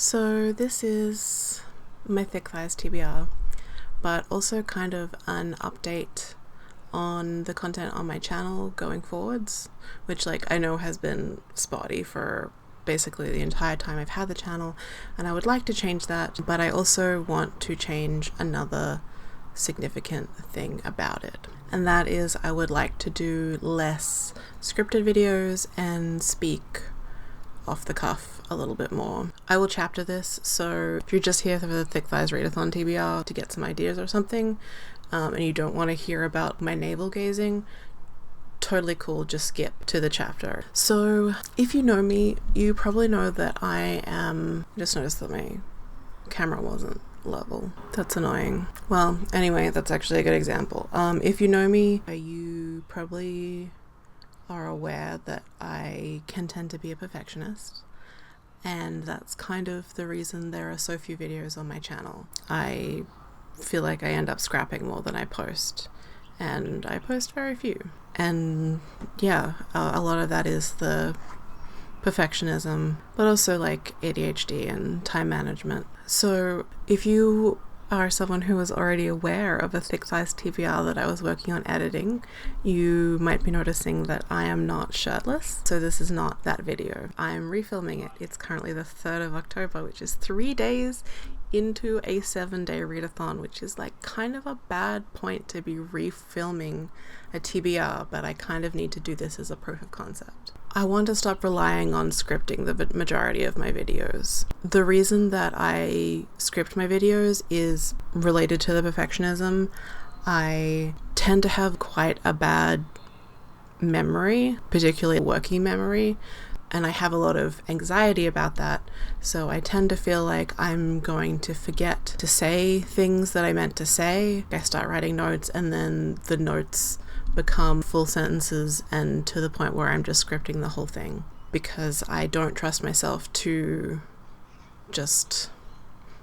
So this is my thick thighs TBR, but also kind of an update on the content on my channel going forwards, which I know has been spotty for basically the entire time I've had the channel, and I would like to change that, but I also want to change another significant thing about it, and that is I would like to do less scripted videos and speak off the cuff a little bit more. I will chapter this, so if you're just here for the thick thighs Readathon TBR to get some ideas or something, and you don't want to hear about my navel gazing, totally cool, just skip to the chapter. So if you know me, you probably know that I just noticed that my camera wasn't level. That's annoying. Well, anyway, that's actually a good example. If you know me, you probably are aware that I can tend to be a perfectionist, and that's kind of the reason there are so few videos on my channel. I feel like I end up scrapping more than I post, and I post very few. And yeah, a lot of that is the perfectionism, but also ADHD and time management. So if you are someone who is already aware of a thick thighs TBR that I was working on editing, you might be noticing that I am not shirtless. So this is not that video. I'm refilming it. It's currently the 3rd of October, which is 3 days into a 7-day readathon, which is kind of a bad point to be refilming a TBR, but I kind of need to do this as a proof of concept. I want to stop relying on scripting the majority of my videos. The reason that I script my videos is related to the perfectionism. I tend to have quite a bad memory, particularly working memory, and I have a lot of anxiety about that, so I tend to feel like I'm going to forget to say things that I meant to say. I start writing notes, and then the notes become full sentences, and to the point where I'm just scripting the whole thing, because I don't trust myself to just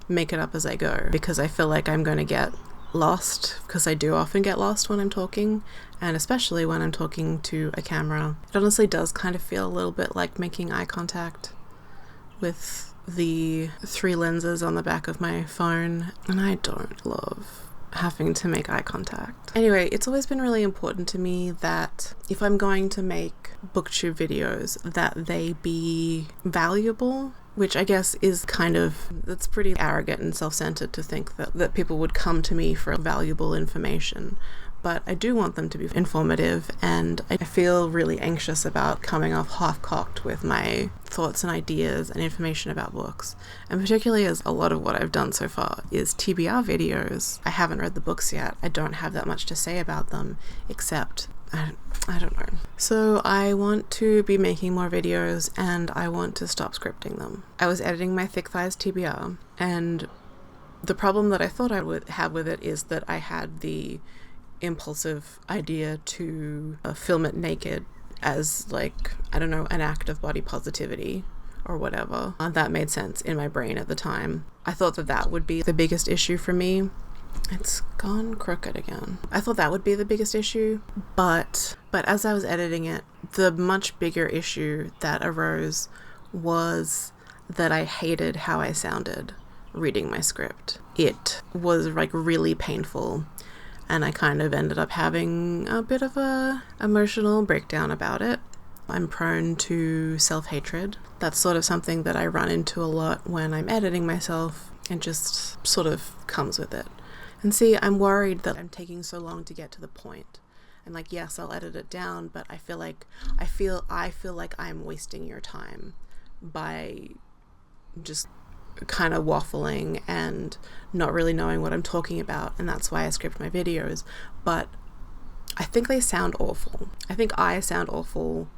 make it up as I go, because I feel like I'm going to get lost, because I do often get lost when I'm talking, and especially when I'm talking to a camera. It honestly does kind of feel a little bit like making eye contact with the 3 lenses on the back of my phone, and I don't love having to make eye contact. Anyway, it's always been really important to me that if I'm going to make booktube videos, that they be valuable, which I guess is that's pretty arrogant and self-centered to think that people would come to me for valuable information. But I do want them to be informative, and I feel really anxious about coming off half-cocked with my thoughts and ideas and information about books. And particularly as a lot of what I've done so far is TBR videos. I haven't read the books yet. I don't have that much to say about them, except I don't know. So I want to be making more videos, and I want to stop scripting them. I was editing my thick thighs TBR, and the problem that I thought I would have with it is that I had the impulsive idea to film it naked as I don't know, an act of body positivity or whatever. That made sense in my brain at the time. I thought that would be the biggest issue for me. It's gone crooked again. I thought that would be the biggest issue, but as I was editing it, the much bigger issue that arose was that I hated how I sounded reading my script. It was really painful, and I kind of ended up having a bit of a emotional breakdown about it. I'm prone to self-hatred. That's sort of something that I run into a lot when I'm editing myself, and just sort of comes with it. And see, I'm worried that I'm taking so long to get to the point. And yes, I'll edit it down, but I feel like I'm wasting your time by just kind of waffling and not really knowing what I'm talking about, and that's why I script my videos. But I think they sound awful. I think I sound awful.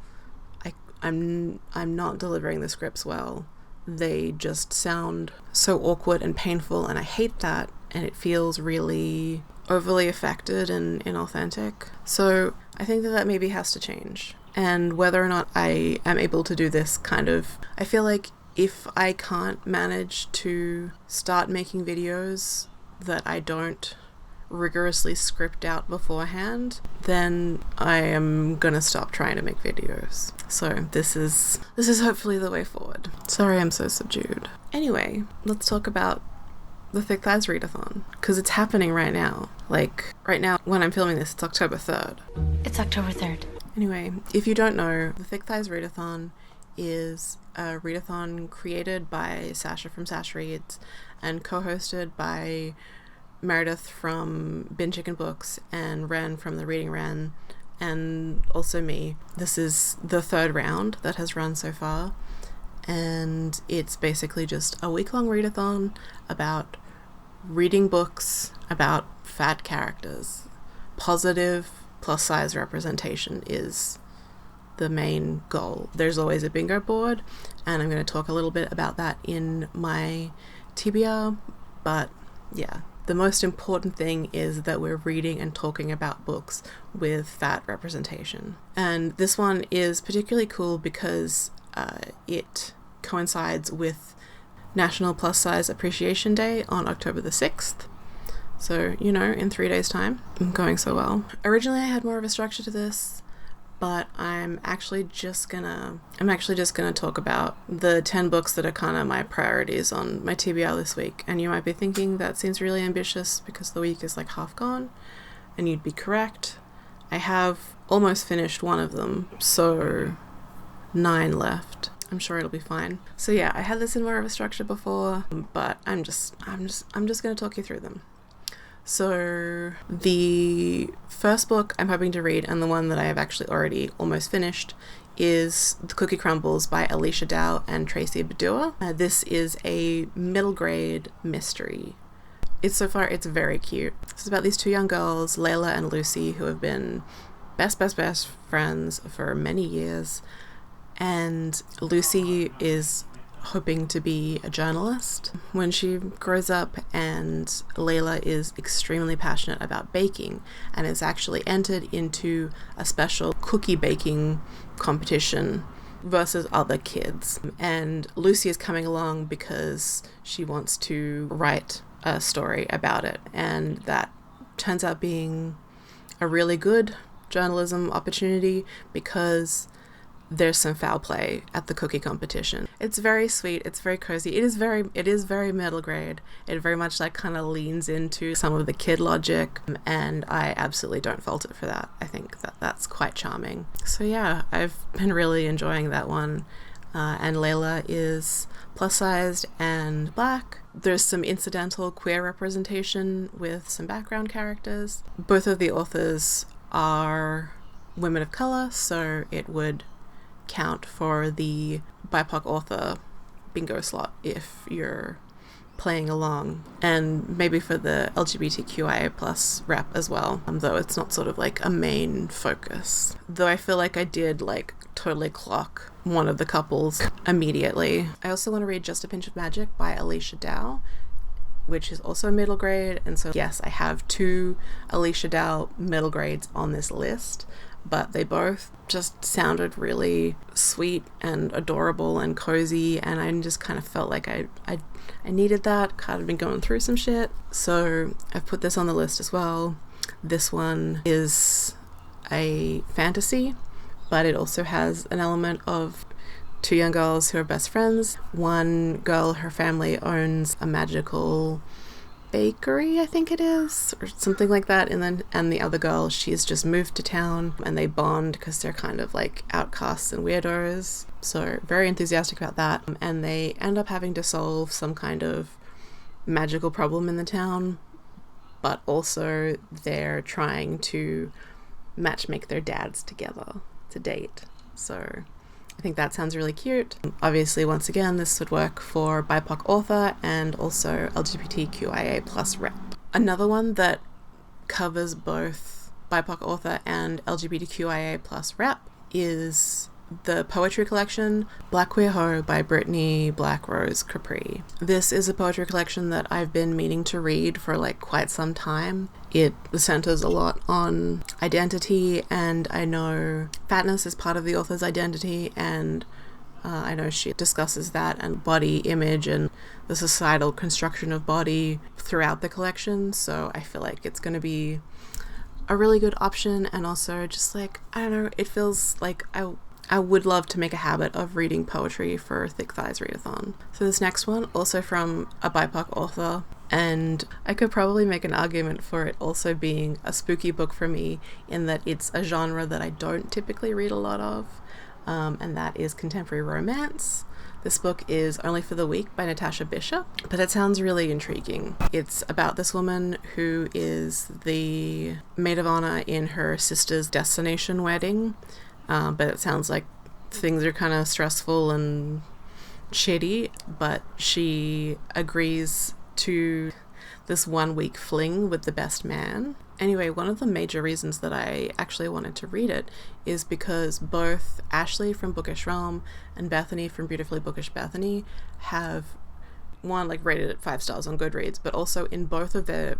I'm not delivering the scripts well. They just sound so awkward and painful, and I hate that, and it feels really overly affected and inauthentic. So I think that maybe has to change. And whether or not I am able to do this I feel like if I can't manage to start making videos that I don't rigorously script out beforehand, then I am gonna stop trying to make videos. So this is hopefully the way forward. Sorry I'm so subdued. Anyway, let's talk about the Thick Thighs Readathon, because it's happening right now. Like, right now, when I'm filming this, it's October 3rd. It's October 3rd. Anyway, if you don't know, the Thick Thighs Readathon is a readathon created by Sasha from Sash Reads and co-hosted by Meredith from Bin Chicken Books and Ren from The Reading Ren, and also me. This is the 3rd round that has run so far, and it's basically just a week-long readathon about reading books about fat characters. Positive plus-size representation is the main goal. There's always a bingo board, and I'm going to talk a little bit about that in my TBR, but yeah, the most important thing is that we're reading and talking about books with fat representation. And this one is particularly cool because it coincides with National Plus Size Appreciation Day on October the 6th. So, you know, in 3 days' time. I'm going so well. Originally I had more of a structure to this, but I'm actually just gonna talk about the 10 books that are kind of my priorities on my TBR this week. And you might be thinking that seems really ambitious because the week is like half gone, and you'd be correct. I have almost finished one of them, so 9 left. I'm sure it'll be fine. So yeah, I had this in more of a structure before, but I'm just gonna talk you through them. So the first book I'm hoping to read, and the one that I have actually already almost finished, is The Cookie Crumbles by Alicia Dow and Tracy Badua. This is a middle grade mystery. So far it's very cute. It's about these 2 young girls, Layla and Lucy, who have been best friends for many years. And Lucy is hoping to be a journalist when she grows up, and Layla is extremely passionate about baking and has actually entered into a special cookie baking competition versus other kids. And Lucy is coming along because she wants to write a story about it, and that turns out being a really good journalism opportunity because there's some foul play at the cookie competition. It's very sweet, it's very cozy, it is very middle grade. It very much like kind of leans into some of the kid logic, and I absolutely don't fault it for that. I think that that's quite charming. So yeah, I've been really enjoying that one. And Layla is plus sized and black. There's some incidental queer representation with some background characters. Both of the authors are women of color, so it would count for the BIPOC author bingo slot if you're playing along, and maybe for the LGBTQIA plus rep as well, though it's not sort of like a main focus. Though I feel like I did like totally clock one of the couples immediately. I also want to read Just a Pinch of Magic by Alicia Dow, which is also middle grade, and so yes, I have 2 Alicia Dow middle grades on this list, but they both just sounded really sweet and adorable and cozy, and I just kind of felt like I needed that. Kind of been going through some shit, so I've put this on the list as well. This one is a fantasy, but it also has an element of 2 young girls who are best friends. One girl, her family owns a magical bakery, I think it is, or something like that, and the other girl, she's just moved to town, and they bond because they're kind of like outcasts and weirdos, so very enthusiastic about that. And they end up having to solve some kind of magical problem in the town, but also they're trying to matchmake their dads together to date. So I think that sounds really cute. Obviously, once again, this would work for BIPOC author and also LGBTQIA plus rep. Another one that covers both BIPOC author and LGBTQIA plus rep is the poetry collection Black Queer Ho by Brittany Black Rose Capri. This is a poetry collection that I've been meaning to read for like quite some time. It centers a lot on identity, and I know fatness is part of the author's identity, and I know she discusses that and body image and the societal construction of body throughout the collection, so I feel like it's going to be a really good option. And also just like, I don't know, it feels like I would love to make a habit of reading poetry for Thick Thighs Readathon. So this next one, also from a BIPOC author, and I could probably make an argument for it also being a spooky book for me in that it's a genre that I don't typically read a lot of, and that is contemporary romance. This book is Only for the Weak by Natasha Bishop, but it sounds really intriguing. It's about this woman who is the maid of honor in her sister's destination wedding, but it sounds like things are kind of stressful and shitty, but she agrees to this 1 week fling with the best man. Anyway, one of the major reasons that I actually wanted to read it is because both Ashley from Bookish Realm and Bethany from Beautifully Bookish Bethany have, one, like rated it 5 stars on Goodreads, but also in both of their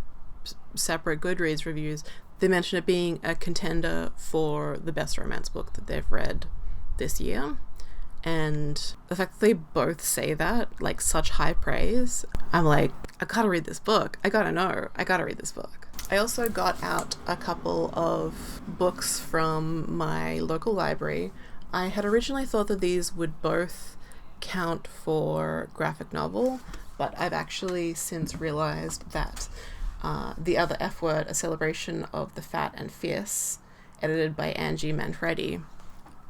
separate Goodreads reviews, they mention it being a contender for the best romance book that they've read this year. And the fact that they both say that, like such high praise, I'm like, I gotta read this book. I gotta read this book. I also got out a couple of books from my local library. I had originally thought that these would both count for graphic novel, but I've actually since realized that The Other F Word, A Celebration of the Fat and Fierce, edited by Angie Manfredi,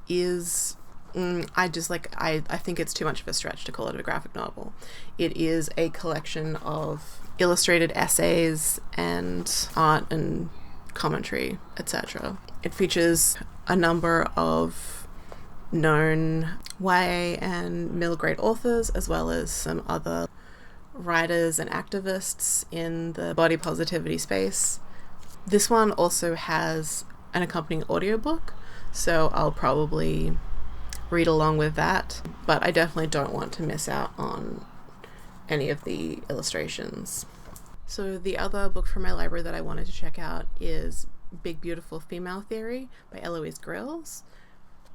is... I think it's too much of a stretch to call it a graphic novel. It is a collection of illustrated essays and art and commentary, etc. It features a number of known YA and middle grade authors, as well as some other writers and activists in the body positivity space. This one also has an accompanying audiobook, so I'll probably read along with that, but I definitely don't want to miss out on any of the illustrations. So the other book from my library that I wanted to check out is Big Beautiful Female Theory by Eloise Grills.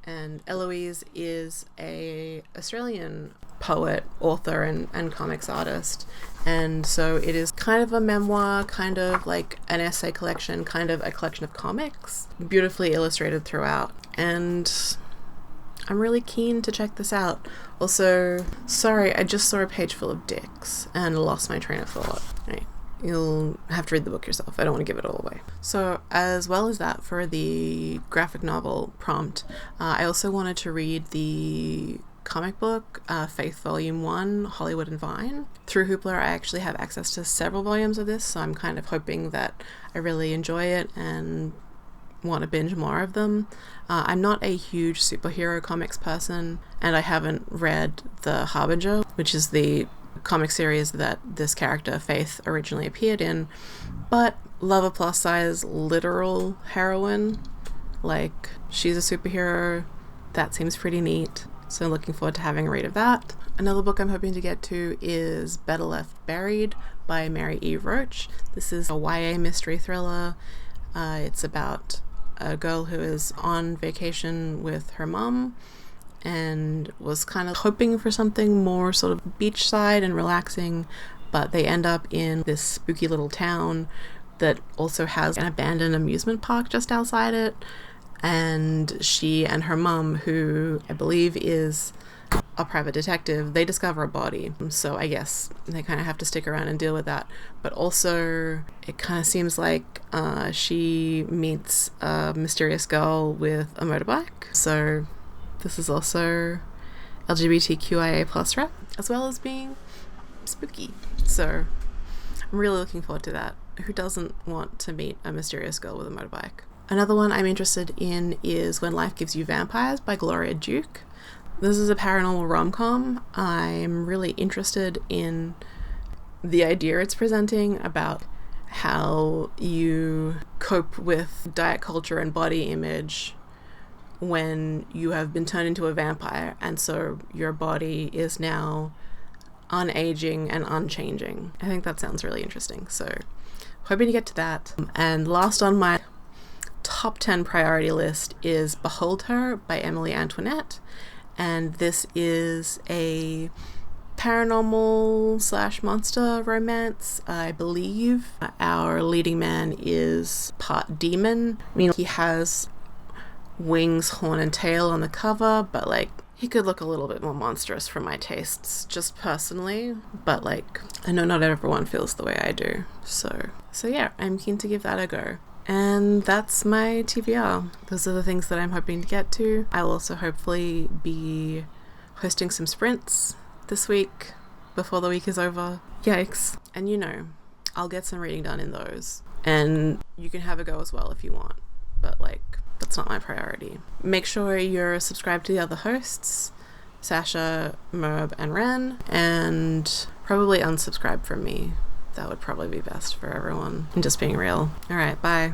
And Eloise is a Australian poet, author, and comics artist. And so it is kind of a memoir, kind of like an essay collection, kind of a collection of comics, beautifully illustrated throughout. And I'm really keen to check this out. Also, sorry, I just saw a page full of dicks and lost my train of thought. Right. You'll have to read the book yourself. I don't want to give it all away. So, as well as that, for the graphic novel prompt, I also wanted to read the comic book, Faith Volume 1, Hollywood and Vine. Through Hoopla, I actually have access to several volumes of this, so I'm kind of hoping that I really enjoy it and want to binge more of them. I'm not a huge superhero comics person, and I haven't read The Harbinger, which is the comic series that this character Faith originally appeared in, but love a plus size literal heroine. Like, she's a superhero. That seems pretty neat, so looking forward to having a read of that. Another book I'm hoping to get to is Better Left Buried by Mary E. Roach. This is a YA mystery thriller. It's about a girl who is on vacation with her mum and was kind of hoping for something more sort of beachside and relaxing, but they end up in this spooky little town that also has an abandoned amusement park just outside it, and she and her mum, who I believe is a private detective, they discover a body, so I guess they kind of have to stick around and deal with that. But also it kind of seems like she meets a mysterious girl with a motorbike, so this is also LGBTQIA plus rep, as well as being spooky, so I'm really looking forward to that. Who doesn't want to meet a mysterious girl with a motorbike? Another one I'm interested in is When Life Gives You Vampires by Gloria Duke. This is a paranormal rom-com. I'm really interested in the idea it's presenting about how you cope with diet culture and body image when you have been turned into a vampire, and so your body is now unaging and unchanging. I think that sounds really interesting, so hoping to get to that. And last on my top 10 priority list is Behold Her by Emily Antoinette. and this is a paranormal / monster romance, I believe. Our leading man is part demon. I mean, he has wings, horn, and tail on the cover, but like, he could look a little bit more monstrous for my tastes, just personally. But like, I know not everyone feels the way I do. So yeah, I'm keen to give that a go. And that's my TBR. Those are the things that I'm hoping to get to. I'll also hopefully be hosting some sprints this week before the week is over. Yikes. And you know, I'll get some reading done in those. And you can have a go as well if you want. But like, that's not my priority. Make sure you're subscribed to the other hosts, Sasha, Merb, and Ren, and probably unsubscribe from me. That would probably be best for everyone. I'm just being real. All right, bye.